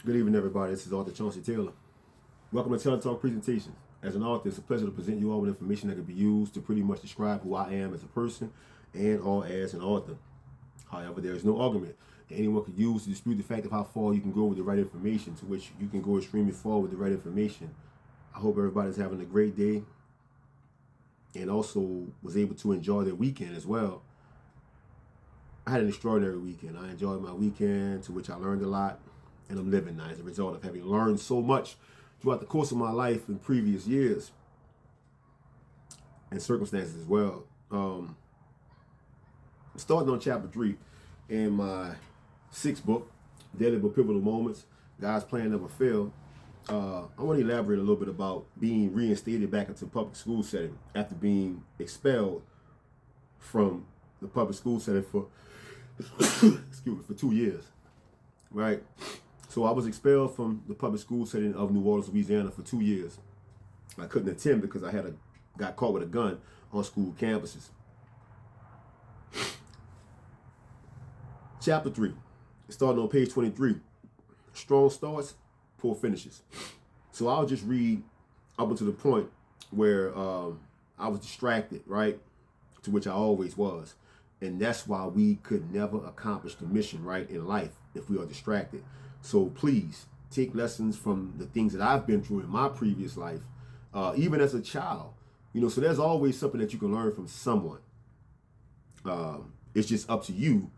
Good evening, everybody. This is author Chauncey Taylor. Welcome to Teletalk Presentations. As an author, it's a pleasure to present you all with information that can be used to pretty much describe who I am as a person and or as an author. However, there is no argument that anyone could use to dispute the fact of how far you can go with the right information, to which you can go extremely far with the right information. I hope everybody's having a great day and also was able to enjoy their weekend as well. I had an extraordinary weekend. I enjoyed my weekend, to which I learned a lot, and I'm living now as a result of having learned so much throughout the course of my life in previous years and circumstances as well. Starting on chapter 3 in my sixth book, Daily but Pivotal Moments, God's Plan Never Failed. I want to elaborate a little bit about being reinstated back into public school setting after being expelled from the public school setting for excuse me, for 2 years, right? So I was expelled from the public school setting of New Orleans, Louisiana for 2 years. I couldn't attend because I got caught with a gun on school campuses. Chapter 3, starting on page 23. Strong starts, poor finishes. So I'll just read up until the point where I was distracted, right? To which I always was. And that's why we could never accomplish the mission, right, in life if we are distracted. So please take lessons from the things that I've been through in my previous life, even as a child. So there's always something that you can learn from someone. It's just up to you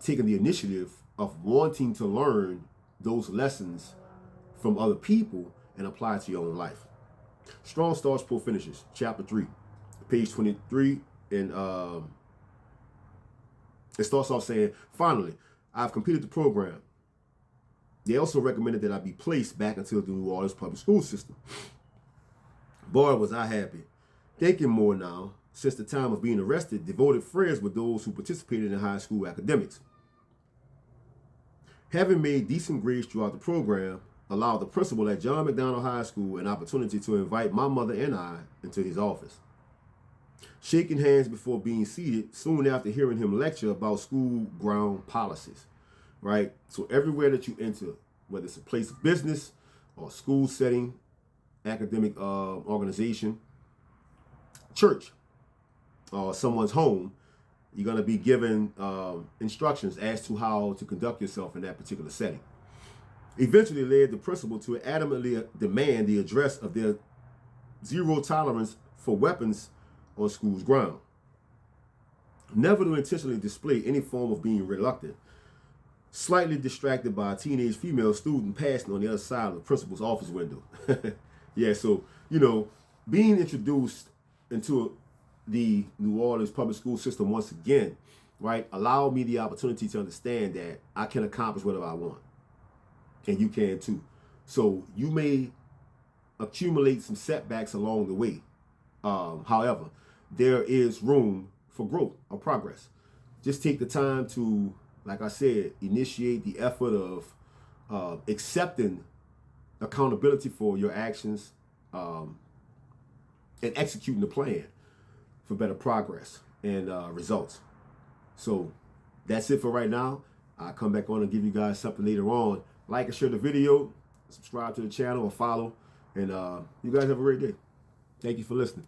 taking the initiative of wanting to learn those lessons from other people and apply it to your own life. Strong starts, poor finishes. Chapter 3, page 23, and it starts off saying, finally, I've completed the program. They also recommended that I be placed back into the New Orleans public school system. Boy, was I happy. Thinking more now, since the time of being arrested, devoted friends with those who participated in high school academics. Having made decent grades throughout the program, allowed the principal at John McDonald High School an opportunity to invite my mother and I into his office. Shaking hands before being seated, soon after hearing him lecture about school ground policies, right? So everywhere that you enter, whether it's a place of business or school setting, academic organization, church, or someone's home, you're going to be given instructions as to how to conduct yourself in that particular setting. Eventually led the principal to adamantly demand the address of their zero tolerance for weapons on school's ground. Never to intentionally display any form of being reluctant. Slightly distracted by a teenage female student passing on the other side of the principal's office window. Yeah, so, being introduced into the New Orleans public school system once again, right, allowed me the opportunity to understand that I can accomplish whatever I want. And you can too. So you may accumulate some setbacks along the way. However, there is room for growth or progress. Just take the time to, like I said, initiate the effort of accepting accountability for your actions and executing the plan for better progress and results. So that's it for right now. I'll come back on and give you guys something later on. Like and share the video, subscribe to the channel or follow, and you guys have a great day. Thank you for listening.